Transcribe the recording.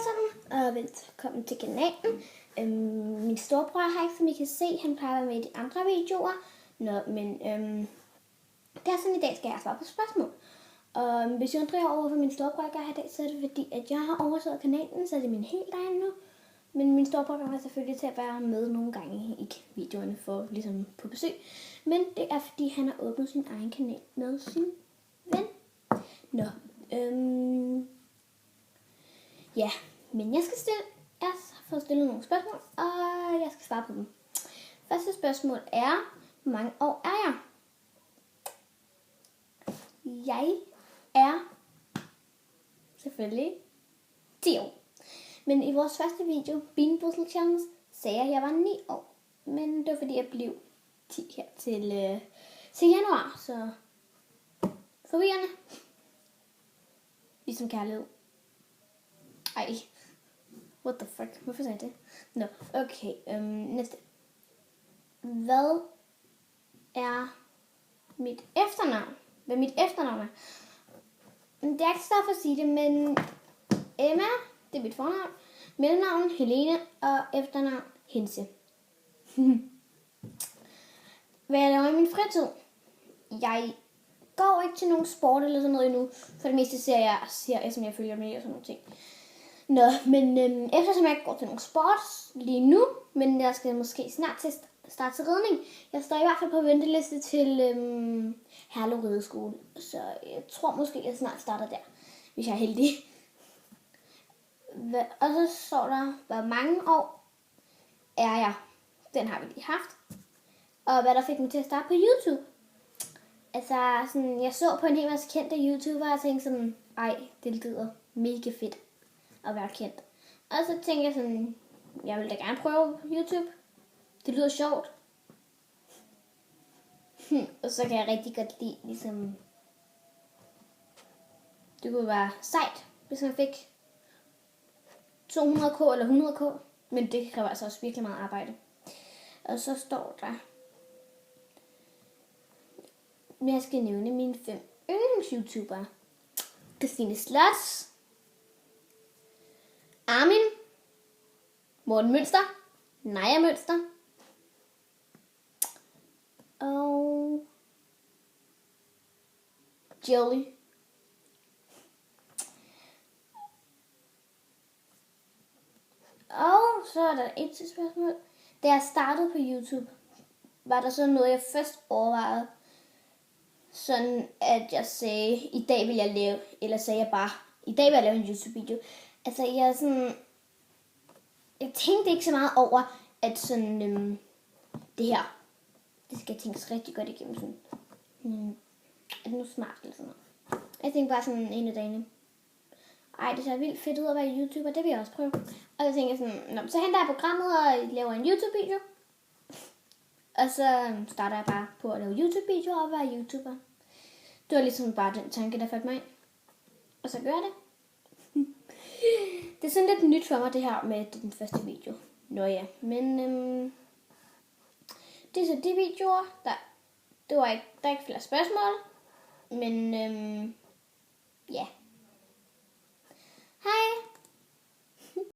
alle sammen, og velkommen til kanalen. Min storebror her, som I kan se, han plejer at være med i de andre videoer. Men det er sådan, i dag skal jeg svare på spørgsmål. Og hvis jeg undrer jer over, hvad min storebror gør her i dag, så er det fordi, at jeg har overtaget kanalen, så er det min helt egen nu. Men min storebror kommer selvfølgelig til at være med nogle gange i videoerne for ligesom på besøg. Men det er fordi, han har åbnet sin egen kanal med sin ven. Ja, men jeg har fået stillet nogle spørgsmål, og jeg skal svare på dem. Første spørgsmål er, hvor mange år er jeg? Jeg er selvfølgelig 10 år. Men i vores første video, Bean Boozled Challenge, sagde jeg, at jeg var 9 år. Men det var fordi, jeg blev 10 her til januar, så forvirrende. Ligesom kærlighed. Ej, what the fuck, hvorfor sagde jeg det? Okay, næste. Hvad er mit efternavn? Hvad mit efternavn er? Det er ikke så for at sige det, men Emma, det er mit fornavn. Mellemnavn Helene og efternavn Hense. Hvad jeg laver i min fritid? Jeg går ikke til nogen sport eller sådan noget endnu. For det meste ser jeg serier, som jeg følger med og sådan nogle ting. Men eftersom jeg ikke går til nogen sport lige nu, men jeg skal måske snart til starte til ridning. Jeg står i hvert fald på venteliste til Herlev Rideskole, så jeg tror måske, jeg snart starter der, hvis jeg er heldig. Og så står der, hvor mange år er jeg? Den har vi lige haft. Og hvad der fik mig til at starte på YouTube. Altså, sådan, jeg så på en hel masse kendte YouTubere og tænkte sådan, ej, det lyder mega fedt at være kendt. Og så tænkte jeg sådan, jeg vil da gerne prøve YouTube. Det lyder sjovt. Og så kan jeg rigtig godt lide, ligesom, det kunne være sejt, hvis man fik 200k eller 100k. Men det kræver altså også virkelig meget arbejde. Og så står der, jeg skal nævne mine 5 yndlings-YouTubere. Christine Slots, Armin, Morten Mønster, Naja Mønster og Jelly. Og så er der et til spørgsmål. Da jeg startede på YouTube, var der så noget, jeg først overvejede, sådan at jeg sagde, i dag vil jeg lave, eller sagde jeg bare, i dag vil jeg lave en YouTube-video. Altså jeg tænkte ikke så meget over, at sådan, det her, det skal tænkes rigtig godt igennem sådan, er det nu smart eller sådan noget. Jeg tænkte bare sådan en af dagene, ej, det ser vildt fedt ud at være YouTuber, det vil jeg også prøve. Og så tænkte jeg sådan, så henter jeg programmet og laver en YouTube-video. Og så starter jeg bare på at lave YouTube-videoer og være YouTuber. Det var ligesom bare den tanke, der faldt mig ind. Og så gør jeg det. Det er sådan lidt nyt for mig, det her med den første video. Ja, men det er så de videoer, der er ikke flere spørgsmål. Men ja. Hej!